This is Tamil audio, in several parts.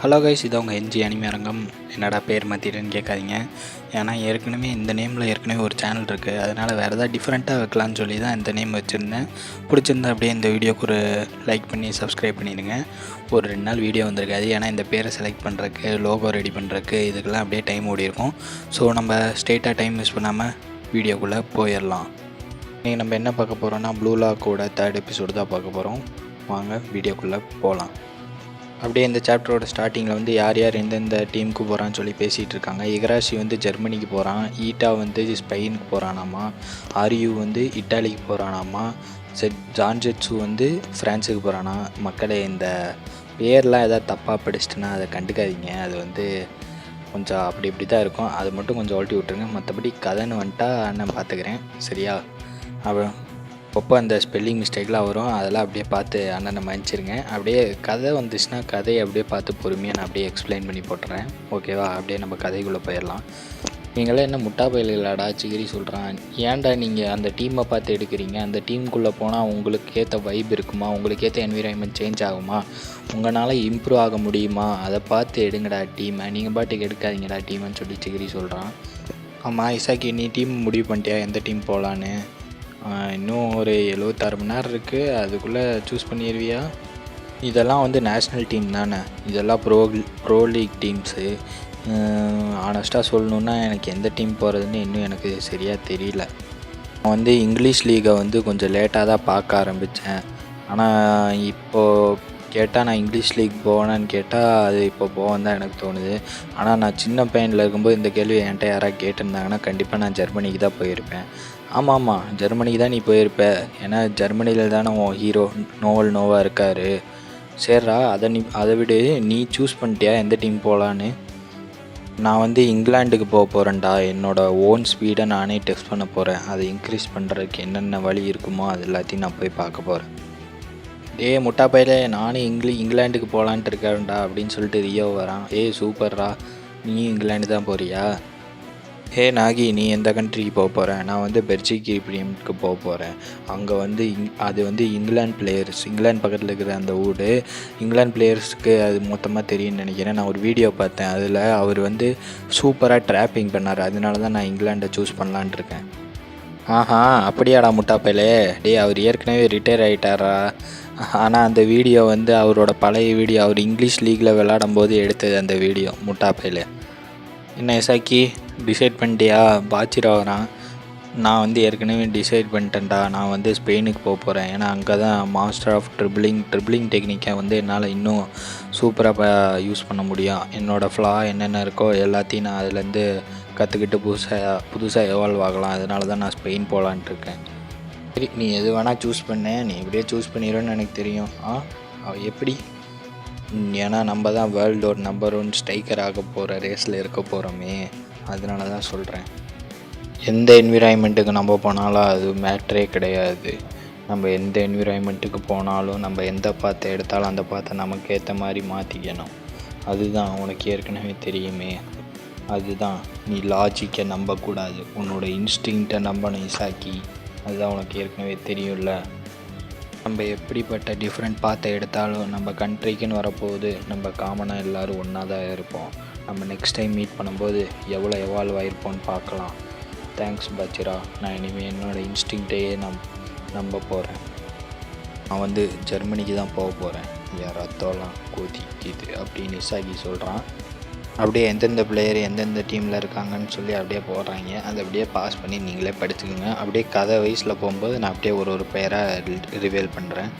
ஹலோ கைஸ், இது அவங்க என்ஜி அனிமே அரங்கம். என்னடா பேர் மாற்றிட்டேன்னு கேட்காதீங்க. ஏன்னா ஏற்கனவே இந்த நேமில் ஏற்கனவே ஒரு சேனல் இருக்குது. அதனால் வேறு ஏதாவது டிஃப்ரெண்ட்டாக வைக்கலான்னு சொல்லி தான் இந்த நேம் வச்சுருந்தேன். பிடிச்சிருந்தா அப்படியே இந்த வீடியோக்கு ஒரு லைக் பண்ணி சப்ஸ்கிரைப் பண்ணிடுங்க. ஒரு 2 நாள் வீடியோ வந்திருக்காது. ஏன்னா இந்த பேரை செலக்ட் பண்ணுறக்கு, லோகோ ரெடி பண்ணுறக்கு இதுக்கெல்லாம் அப்படியே டைம் ஓடி இருக்கும். ஸோ நம்ம ஸ்ட்ரெயிட்டாக டைம் வேஸ்ட் பண்ணாமல் வீடியோக்குள்ளே போயிடலாம். இன்றைக்கி நம்ம என்ன பார்க்க போகிறோன்னா, ப்ளூ லாக்கோட 3rd எபிசோடு தான் பார்க்க போகிறோம். வாங்க வீடியோக்குள்ளே போகலாம். அப்படியே இந்த சாப்டரோட ஸ்டார்டிங்கில் வந்து யார் யார் எந்தெந்த டீமுக்கு போகிறான்னு சொல்லி பேசிகிட்டு இருக்காங்க. இகராஷி வந்து ஜெர்மனிக்கு போகிறான், ஈட்டா வந்து ஸ்பெயினுக்கு போகிறானாமா, ஆரியு வந்து இட்டாலிக்கு போகிறானாமா, ஜான்ஜெட்ஸு வந்து ஃப்ரான்ஸுக்கு போகிறானா. மக்களே, இந்த பேர்லாம் எதாவது தப்பாக படிச்சிட்டுனா அதை கண்டுக்காதீங்க. அது வந்து கொஞ்சம் அப்படி இப்படி தான் இருக்கும். அது மட்டும் கொஞ்சம் ஒழட்டி விட்ருங்க. மற்றபடி கதைன்னு வந்துட்டா நான் பார்த்துக்கிறேன், சரியா? அப்போ அந்த ஸ்பெல்லிங் மிஸ்டேக்லாம் வரும், அதெல்லாம் அப்படியே பார்த்து அண்ணனை மன்னிச்சிருங்க. அப்படியே கதை வந்துச்சுன்னா கதையை அப்படியே பார்த்து பொறுமையாக நான் அப்படியே எக்ஸ்பிளைன் பண்ணி போட்டுறேன், ஓகேவா? அப்படியே நம்ம கதைக்குள்ளே போயிடலாம். நீங்களாம் என்ன முட்டா பயிலாடா சிகிரி சொல்கிறான், ஏன்டா நீங்கள் அந்த டீமை பார்த்து எடுக்கிறீங்க? அந்த டீமுக்குள்ளே போனால் உங்களுக்கு ஏற்ற வைப் இருக்குமா? உங்களுக்கு ஏற்ற என்விரான்மெண்ட் சேஞ்ச் ஆகுமா? உங்களால் இம்ப்ரூவ் ஆக முடியுமா? அதை பார்த்து எடுங்கடா டீமை, நீங்கள் பாட்டுக்கு எடுக்காதீங்கடா டீமைன்னு சொல்லி சிகிரி சொல்கிறான். ஆமாம் இசாக்கி, நீ டீம் முடிவு பண்ணிட்டியா எந்த டீம் போகலான்னு? இன்னும் ஒரு 76 மணி நேரம் இருக்குது, அதுக்குள்ளே சூஸ் பண்ணிடுவியா? இதெல்லாம் வந்து நேஷ்னல் டீம் தானே, இதெல்லாம் ப்ரோ லீக் டீம்ஸு. ஆனஸ்ட்டாக சொல்லணுன்னா எனக்கு எந்த டீம் போகிறதுன்னு இன்னும் எனக்கு சரியாக தெரியல. நான் வந்து இங்கிலீஷ் லீகை வந்து கொஞ்சம் லேட்டாக தான் பார்க்க ஆரம்பித்தேன். ஆனால் இப்போது கேட்டால் நான் இங்கிலீஷ் லீக் போவேனான்னு கேட்டால் அது இப்போ போவேன் தான் எனக்கு தோணுது. ஆனால் நான் சின்ன பையனில் இருக்கும்போது இந்த கேள்வி என்கிட்ட யாராவது கேட்டிருந்தாங்கன்னா கண்டிப்பாக நான் ஜெர்மனிக்கு தான் போயிருப்பேன். ஆமாம், ஜெர்மனிக்கு தான் நீ போயிருப்ப. ஏன்னா ஜெர்மனியில் தானே உன் ஹீரோ நோவல் நோவா இருக்கார். சரிடா, அதை விடு, நீ சூஸ் பண்ணிட்டியா எந்த டீம் போகலான்னு? நான் வந்து இங்கிலாண்டுக்கு போக போகிறேன்டா. என்னோடய ஓன் ஸ்பீடை நானே டெஸ்ட் பண்ண போகிறேன். அதை இன்க்ரீஸ் பண்ணுறதுக்கு என்னென்ன வழி இருக்குமோ அது எல்லாத்தையும் நான் போய் பார்க்க போகிறேன். முட்டா பையில, நானும் இங்கிலாண்டுக்கு போகலான்ட்டு இருக்கேன்டா அப்படின்னு சொல்லிட்டு ரியோ வரான். சூப்பர்ரா, நீயும் இங்கிலாண்டு தான் போகிறியா? நாகி, நீ எந்த கண்ட்ரிக்கு போக போகிற? நான் வந்து பெர்ஜிக் பிரீமியம்க்கு போக போகிறேன். அங்கே வந்து அது வந்து இங்கிலாந்து பிளேயர்ஸ், இங்கிலாந்து பக்கத்தில் இருக்கிற அந்த ஊடு. இங்கிலாந்து பிளேயர்ஸுக்கு அது மொத்தமாக தெரியும்னு நினைக்கிறேன். நான் ஒரு வீடியோ பார்த்தேன், அதில் அவர் வந்து சூப்பராக ட்ராப்பிங் பண்ணார். அதனால தான் நான் இங்கிலாண்டை சூஸ் பண்ணலான்ட்டு இருக்கேன். ஆஹா, அப்படியாடா முட்டாப்பையிலே? அவர் ஏற்கனவே ரிட்டையர் ஆகிட்டாரா? ஆனால் அந்த வீடியோ வந்து அவரோட பழைய வீடியோ, அவர் இங்கிலீஷ் லீக்கில் விளையாடும் போது எடுத்தது அந்த வீடியோ. முட்டாப்பையிலே என்ன இசாக்கி, டிசைட் பண்ணிட்டியா? பாச்சிரா வரான். நான் வந்து ஏற்கனவே டிசைட் பண்ணிட்டேன்டா. நான் வந்து ஸ்பெயினுக்கு போக போகிறேன். ஏன்னா அங்கே தான் மாஸ்டர் ஆஃப் ட்ரிபிளிங் டெக்னிக்கை வந்து என்னால் இன்னும் சூப்பராக யூஸ் பண்ண முடியும். என்னோடய ஃப்ளா என்னென்ன இருக்கோ எல்லாத்தையும் நான் அதுலேருந்து கற்றுக்கிட்டு புதுசாக எவால்வ் ஆகலாம். அதனால தான் நான் ஸ்பெயின் போகலான்ட்டு இருக்கேன். சரி, நீ எது வேணால் சூஸ் பண்ண, நீ இப்படியே சூஸ் பண்ணிடுவேன்னு எனக்கு தெரியும். எப்படி? ஏன்னா நம்ம தான் வேர்ல்டோட நம்பர் 1 ஸ்ட்ரைக்கர் ஆக போகிற ரேஸில் இருக்க போகிறோமே, அதனால தான் சொல்கிறேன். எந்த என்விரான்மெண்ட்டுக்கு நம்ம போனாலும் அது மேட்ரே கிடையாது. நம்ம எந்த என்விரான்மெண்ட்டுக்கு போனாலும் நம்ம எந்த பாத்தை எடுத்தாலும் அந்த பாத்தை நமக்கு ஏற்ற மாதிரி மாற்றிக்கணும். அதுதான் உனக்கு ஏற்கனவே தெரியுமே. அதுதான், நீ லாஜிக்கை நம்பக்கூடாது, உன்னோட இன்ஸ்டிங்க்டை நம்பணும் இசாக்கி. அதுதான் உனக்கு ஏற்கனவே தெரியும்ல. நம்ம எப்படிப்பட்ட டிஃப்ரெண்ட் பாத்தை எடுத்தாலும் நம்ம கண்ட்ரிக்குன்னு வரப்போகுது, நம்ம காமனாக எல்லோரும் ஒன்றா தான் இருப்போம். நம்ம நெக்ஸ்ட் டைம் மீட் பண்ணும்போது எவ்வளோ எவால்வ் ஆகிருப்போன்னு பார்க்கலாம். தேங்க்ஸ் பாச்சிரா. நான் இனிமேல் என்னோடய இன்ஸ்டிங்க்டையே நம்ப போகிறேன். நான் வந்து ஜெர்மனிக்கு தான் போக போகிறேன். என் ரத்தம்லாம் கொதிக்குது அப்படின்னு இசாக்கி சொல்கிறான். அப்படியே எந்தெந்த பிளேயர் எந்தெந்த டீமில் இருக்காங்கன்னு சொல்லி அப்படியே போடுறாங்க. அதை அப்படியே பாஸ் பண்ணி நீங்களே படிச்சுக்கோங்க. அப்படியே கதை வயசில் போகும்போது நான் அப்படியே ஒரு பேராக ரிவீல் பண்ணுறேன்.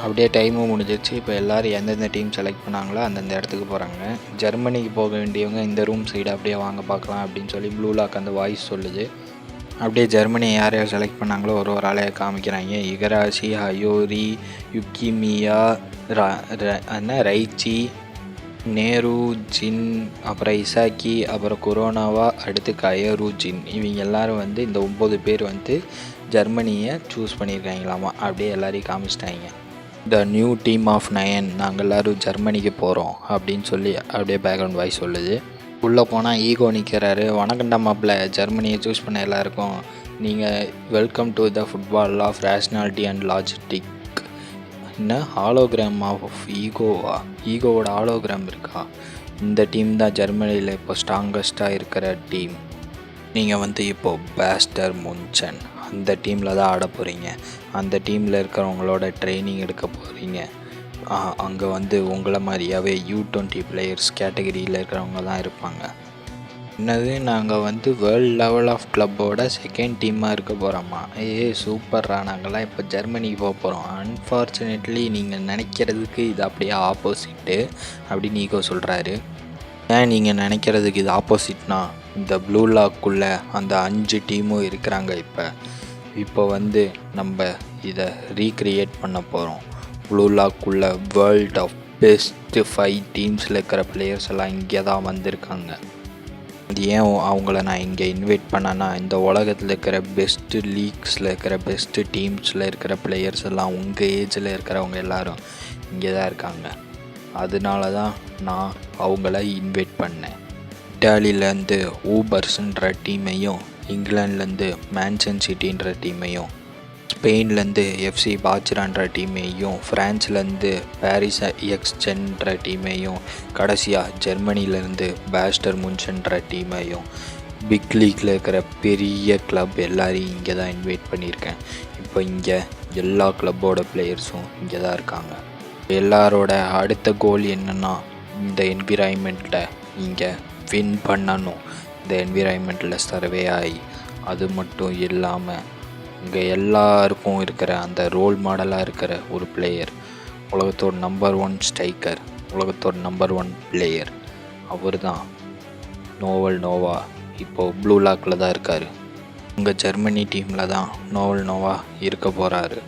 அப்படியே டைமும் முடிஞ்சிருச்சு. இப்போ எல்லோரும் எந்தெந்த டீம் செலக்ட் பண்ணாங்களோ அந்தந்த இடத்துக்கு போகிறாங்க. ஜெர்மனிக்கு போக வேண்டியவங்க இந்த ரூம் சைடு அப்படியே வாங்க பார்க்கலாம் அப்படின்னு சொல்லி ப்ளூ லாக் அந்த வாய்ஸ் சொல்லுது. அப்படியே ஜெர்மனியை யார் யார் செலக்ட் பண்ணாங்களோ ஒரு ஆளையை காமிக்கிறாங்க. இகராஷி, ஹயோரி, யுக்கிமியா, ரைச்சி, நேரு, ஜின், அப்புறம் இசாக்கி, அப்புறம் கொரோனாவா, அடுத்து கயரு, ஜின். இவங்க எல்லோரும் வந்து இந்த 9 பேர் வந்து ஜெர்மனியை சூஸ் பண்ணியிருக்காங்களாமா. அப்படியே எல்லாரையும் காமிச்சிட்டாங்க. த நியூ டீம் ஆஃப் 9, நாங்கள் எல்லோரும் ஜெர்மனிக்கு போகிறோம் அப்படின்னு சொல்லி அப்படியே பேக்ரவுண்ட் வாய்ஸ் சொல்லுது. உள்ளே போனால் ஈகோ நிற்கிறாரு. வணக்கண்டா மாப்பிள்ள, ஜெர்மனியை சூஸ் பண்ண எல்லாருக்கும் நீங்கள் welcome to the football of rationality and logistic. என்ன ஹாலோகிராம் ஆஃப் ஈகோவா? ஈகோவோட ஹாலோகிராம் இருக்கா? இந்த டீம் தான் ஜெர்மனியில் இப்போ ஸ்ட்ராங்கஸ்ட்டாக இருக்கிற டீம். நீங்கள் வந்து இப்போது பேஸ்டர் முன்சன் அந்த டீமில் தான் ஆட போகிறீங்க. அந்த டீமில் இருக்கிறவங்களோட ட்ரைனிங் எடுக்க போகிறீங்க. அங்கே வந்து உங்களை மாதிரியாவே U20 பிளேயர்ஸ் கேட்டகரியில் இருக்கிறவங்க தான் இருப்பாங்க. என்னது, நாங்கள் வந்து வேர்ல்டு லெவல் ஆஃப் கிளப்போட செகண்ட் டீமாக இருக்க போகிறோமா? சூப்பர்ரா, நாங்கள்லாம் இப்போ ஜெர்மனிக்கு போக போகிறோம். அன்ஃபார்ச்சுனேட்லி நீங்கள் நினைக்கிறதுக்கு இது அப்படியே ஆப்போசிட்டு அப்படின்னு ஈகோ சொல்கிறாரு. ஏன் நீங்கள் நினைக்கிறதுக்கு இது ஆப்போசிட்னா, இந்த ப்ளூ லாக்குள்ளே அந்த 5 டீமும் இருக்கிறாங்க. இப்போ வந்து நம்ம இதை ரீக்ரியேட் பண்ண போகிறோம். ப்ளூ லாக்குள்ளே வேர்ல்ட் ஆஃப் பெஸ்ட்டு 5 டீம்ஸில் இருக்கிற பிளேயர்ஸ் எல்லாம் இங்கே தான் வந்திருக்காங்க. அது ஏன் அவங்கள நான் இங்கே இன்வைட் பண்ணேன்னா, இந்த உலகத்தில் இருக்கிற பெஸ்ட்டு லீக்ஸில் இருக்கிற பெஸ்ட்டு டீம்ஸில் இருக்கிற பிளேயர்ஸ் எல்லாம் உங்கள் ஏஜில் இருக்கிறவங்க எல்லோரும் இங்கே தான் இருக்காங்க. அதனால தான் நான் அவங்கள இன்வைட் பண்ணேன். இட்டாலியிலேருந்து ஊபர்ஸ்ன்ற டீமையும், இங்கிலாந்துலேருந்து மேன்சன் சிட்டின்ற டீமையும், ஸ்பெயின்லேருந்து FC பார்சிலோனான்ற டீமையும், ஃப்ரான்ஸ்லேருந்து பாரிஸ் எக்ஸ்ஜென்ற டீமையும், கடைசியாக ஜெர்மனிலேருந்து பேஸ்டர் முன்சன்ற டீமையும், பிக் லீக்கில் இருக்கிற பெரிய கிளப் எல்லாரையும் இங்கே தான் இன்வைட் பண்ணியிருக்கேன். இப்போ இங்கே எல்லா கிளப்போட பிளேயர்ஸும் இங்கே தான் இருக்காங்க. எல்லாரோட அடுத்த கோல் என்னென்னா, இந்த என்விரான்மெண்ட்டில் இங்கே வின் பண்ணணும். இந்த என்விரான்மெண்ட்டில் சர்வே ஆகி, அது மட்டும் இல்லாமல் இங்கே எல்லாருக்கும் இருக்கிற அந்த ரோல் மாடலாக இருக்கிற ஒரு பிளேயர், உலகத்தோட நம்பர் 1 ஸ்ட்ரைக்கர், உலகத்தோட நம்பர் 1 பிளேயர், அவர் தான் நோவல் நோவா. இப்போது ப்ளூ லாக்கில் தான் இருக்கார். உங்கள் ஜெர்மனி டீமில் தான் நோவல் நோவா இருக்க போகிறாரு.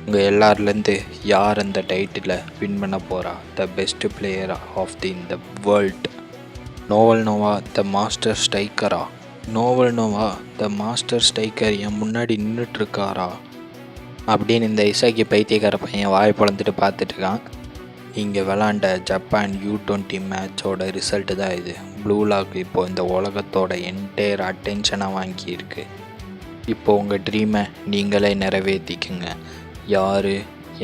உங்கள் எல்லாருலேருந்து யார் அந்த டைட்டிலை வின் பண்ண போகிறா? த பெஸ்ட் பிளேயர் ஆஃப் இந்த world. Noel Noa the master ஸ்ட்ரைக்கரா? Noel Noa the master striker என் முன்னாடி நின்றுட்டுருக்காரா அப்படின்னு இந்த இசாக்கி பைத்தியக்கார பையன் வாய் பொழந்துட்டு பார்த்துட்ருக்கான். இங்கே விளாண்ட ஜப்பான் U20 மேட்சோட ரிசல்ட்டு தான் இது. ப்ளூ லாக் இப்போது இந்த உலகத்தோட என்டையர் அட்டென்ஷனாக வாங்கியிருக்கு. இப்போது உங்கள் ட்ரீமை நீங்களே நிறைவேற்றிக்குங்க. யார்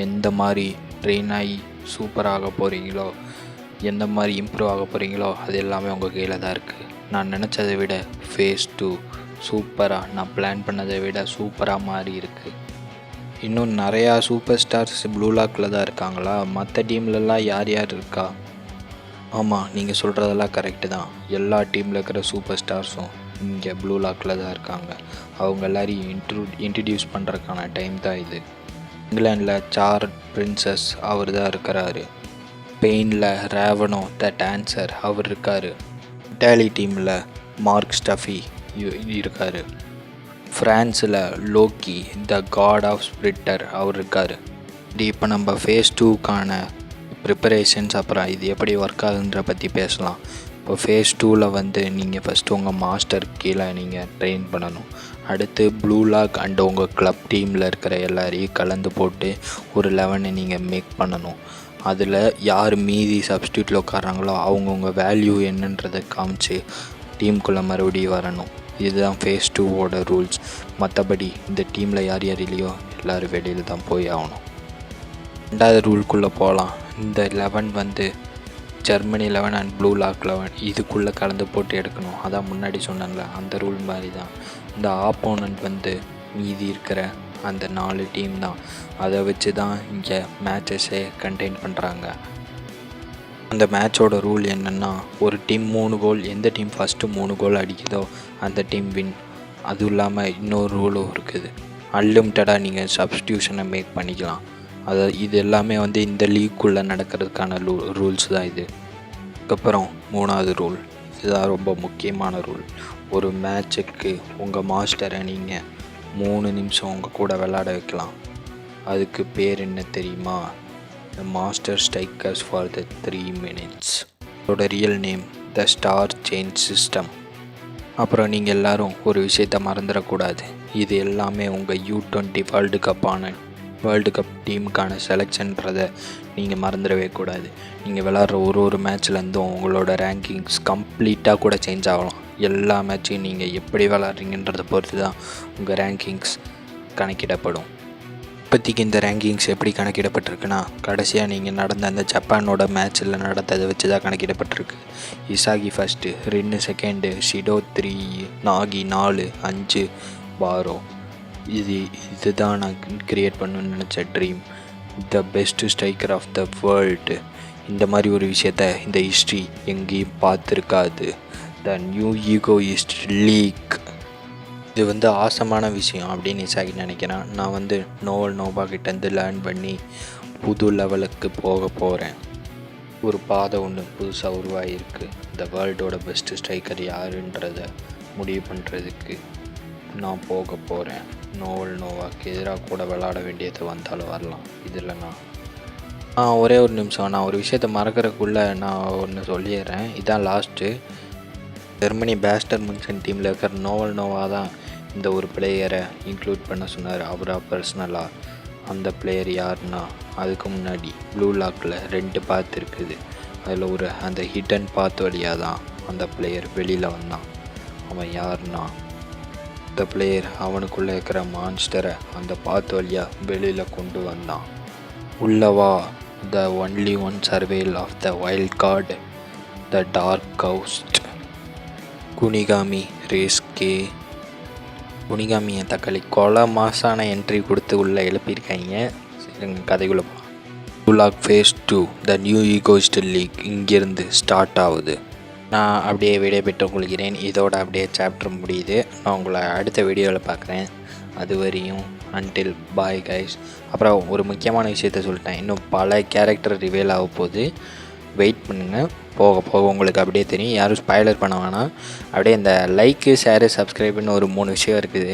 எந்த மாதிரி ட்ரெயின் ஆகி சூப்பராக போகிறீங்களோ, எந்த மாதிரி இம்ப்ரூவ் ஆக போகிறீங்களோ, அது எல்லாமே உங்கள் கையில் தான் இருக்குது. நான் நினச்சதை விட ஃபேஸ் 2 சூப்பராக, நான் பிளான் பண்ணதை விட சூப்பராக மாறி இருக்குது. இன்னும் நிறையா சூப்பர் ஸ்டார்ஸ் ப்ளூ லாக்கில் தான் இருக்காங்களா? மற்ற டீம்லலாம் யார் யார் இருக்கா? ஆமாம், நீங்கள் சொல்கிறதெல்லாம் கரெக்டு தான். எல்லா டீமில் இருக்கிற சூப்பர் ஸ்டார்ஸும் இங்கே ப்ளூ லாக்கில் தான் இருக்காங்க. அவங்க எல்லாரையும் இன்ட்ரடியூஸ் பண்ணுறதுக்கான டைம் தான் இது. இங்கிலாண்டில் சார்ட் பிரின்சஸ் அவர் தான் இருக்கிறாரு. ஸ்பெயினில் ரேவனோ த டான்சர் அவர் இருக்கார். இட்டாலி டீமில் மார்க் ஸ்டஃபி இருக்கார். ஃப்ரான்ஸில் லோக்கி த காட் ஆஃப் ஸ்பிரிட்டர் அவர் இருக்கார். இப்போ நம்ம ஃபேஸ் 2க்கான ப்ரிப்பரேஷன்ஸ், அப்புறம் இது எப்படி ஒர்க் ஆகுதுன்ற பற்றி பேசலாம். இப்போ ஃபேஸ் 2ல் வந்து நீங்கள் ஃபஸ்ட்டு உங்கள் மாஸ்டர் கீழே நீங்கள் ட்ரெயின் பண்ணணும். அடுத்து ப்ளூ லாக் அண்டு உங்கள் கிளப் டீமில் இருக்கிற எல்லாரையும் கலந்து போட்டு ஒரு 11 நீங்கள் மேக் பண்ணணும். அதில் யார் மீதி சப்ஸ்டியூட்டில் உட்காராங்களோ அவங்கவுங்க வேல்யூ என்னன்றதை காமிச்சு டீமுக்குள்ளே மறுபடியும் வரணும். இதுதான் ஃபேஸ் 2வோட ரூல்ஸ். மற்றபடி இந்த டீமில் யார் யார் இல்லையோ எல்லோரும் வெளியில் தான் போய் ஆகணும். 2வது ரூல்குள்ளே போகலாம். இந்த 11 வந்து ஜெர்மனி 11 அண்ட் ப்ளூ லாக் 11 இதுக்குள்ளே கலந்து போட்டு எடுக்கணும். அதான் முன்னாடி சொன்னாங்களே அந்த ரூல் மாதிரி தான். இந்த ஆப்போனண்ட் வந்து மீதி இருக்கிற அந்த 4 டீம் தான். அதை வச்சு தான் இங்கே மேட்சஸே கண்டெயின் பண்ணுறாங்க. அந்த மேட்சோட ரூல் என்னென்னா, ஒரு டீம் 3 கோல், எந்த டீம் ஃபஸ்ட்டு 3 கோல் அடிக்குதோ அந்த டீம் வின். அதுவும் இல்லாமல் இன்னொரு ரூலும் இருக்குது. அன்லிமிட்டடாக நீங்கள் சப்ஸ்டியூஷனை மேக் பண்ணிக்கலாம். இது எல்லாமே வந்து இந்த லீக்குள்ளே நடக்கிறதுக்கான ரூல்ஸ் தான் இது. அதுக்கப்புறம் 3வது ரூல், இதுதான் ரொம்ப முக்கியமான ரூல். ஒரு மேட்சுக்கு உங்கள் மாஸ்டரை நீங்கள் 3 நிமிஷம் உங்கள் கூட விளையாட வைக்கலாம். அதுக்கு பேர் என்ன தெரியுமா? The master strikers for the 3 minutes. அதோட real name the star change system. அப்புறம் நீங்கள் எல்லோரும் ஒரு விஷயத்தை மறந்துடக்கூடாது. இது எல்லாமே உங்கள் U20 வேர்ல்டு கப் டீமுக்கான செலெக்ஷன்றதை நீங்கள் மறந்துடவே கூடாது. நீங்கள் விளாட்ற ஒரு மேட்ச்லேருந்தும் உங்களோட ரேங்கிங்ஸ் கம்ப்ளீட்டாக கூட சேஞ்ச் ஆகலாம். எல்லா மேட்சையும் நீங்கள் எப்படி விளாட்றீங்கன்றதை பொறுத்து தான் உங்கள் ரேங்கிங்ஸ் கணக்கிடப்படும். இப்போதைக்கு இந்த ரேங்கிங்ஸ் எப்படி கணக்கிடப்பட்டிருக்குன்னா, கடைசியாக நீங்கள் நடந்த அந்த ஜப்பானோட மேட்ச்சில் நடந்ததை வச்சு தான் கணக்கிடப்பட்டிருக்கு. Isagi first, Rin second, Shido 3, Nagi 4, 5, Barou. இதுதான் நான் க்ரியேட் பண்ணணும்னு நினச்ச dream. The best striker of the world. இந்த மாதிரி ஒரு விஷயத்த இந்த ஹிஸ்ட்ரி எங்கேயும் பார்த்துருக்காது. The new egoist league. இது ஆசமான விஷயம் அப்படின்னு இசாகி நினைக்கிறேன். நான் நோவல் நோவா கிட்டேருந்து லேர்ன் பண்ணி புது லெவலுக்கு போக போகிறேன். ஒரு பாதை ஒன்று புதுசாக உருவாகிருக்கு. இந்த வேர்ல்டோட பெஸ்ட்டு ஸ்ட்ரைக்கர் யாருன்றதை முடிவு பண்ணுறதுக்கு நான் போக போகிறேன். நோவல் நோவாக்கு எதிராக கூட விளாட வேண்டியது வந்தாலும் வரலாம். இதில் ஒரே ஒரு நிமிஷம், நான் ஒரு விஷயத்தை மறக்கிறதுக்குள்ளே நான் ஒன்று சொல்லிடுறேன். இதான் லாஸ்ட்டு. ஜெர்மனி பேஸ்டர் முன்சன் டீமில் இருக்கிற நோவல் நோவா தான் இந்த ஒரு பிளேயரை இன்க்ளூட் பண்ண சொன்னார் அவராக பர்சனலாக. அந்த பிளேயர் யாருன்னா, அதுக்கு முன்னாடி ப்ளூ லாக்கில் 2 பாத் இருக்குது. அதில் அந்த ஹிடன் பாத் வழியாக தான் அந்த பிளேயர் வெளியில் வந்தான். அவன் யாருன்னா, இந்த பிளேயர் அவனுக்குள்ளே இருக்கிற மான்ஸ்டரை அந்த பாத் வழியாக வெளியில் கொண்டு வந்தான். உள்ளவா, the only one survival of the wild card, the dark ghost. Kunigami Rensuke. குனிகாமியை தக்காளி கொலை மாசான என்ட்ரி கொடுத்து உள்ளே எழுப்பியிருக்காங்க. கதைக்குள்ளே lock phase 2 the new egoist league இங்கேருந்து ஸ்டார்ட் ஆகுது. நான் அப்படியே வீடியோ பெற்று கொள்கிறேன். இதோட அப்படியே சாப்டர் முடியுது. நான் உங்களை அடுத்த வீடியோவில் பார்க்குறேன். அது வரையும் அன்டில் பாய் கைஸ். அப்புறம் ஒரு முக்கியமான விஷயத்த சொல்லிட்டேன். இன்னும் பல கேரக்டர் ரிவீல் ஆக போகுது. வெயிட் பண்ணுங்கள். போக போக உங்களுக்கு அப்படியே தெரியும். யாரும் ஸ்பாய்லர் பண்ண வேணாம். அப்படியே இந்த லைக்கு, ஷேரு, சப்ஸ்கிரைப்னு ஒரு 3 விஷயம் இருக்குது.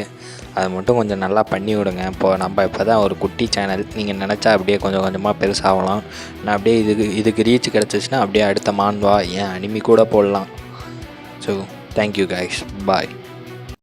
அதை மட்டும் கொஞ்சம் நல்லா பண்ணி விடுங்க. நம்ம இப்போ தான் ஒரு குட்டி சேனல். நீங்கள் நினச்சா அப்படியே கொஞ்சம் கொஞ்சமாக பெருசாகலாம். நான் அப்படியே இதுக்கு ரீச் கிடச்சிச்சின்னா அப்படியே அடுத்த மான்வா அனிமி கூட போடலாம். So thank you guys. பாய்.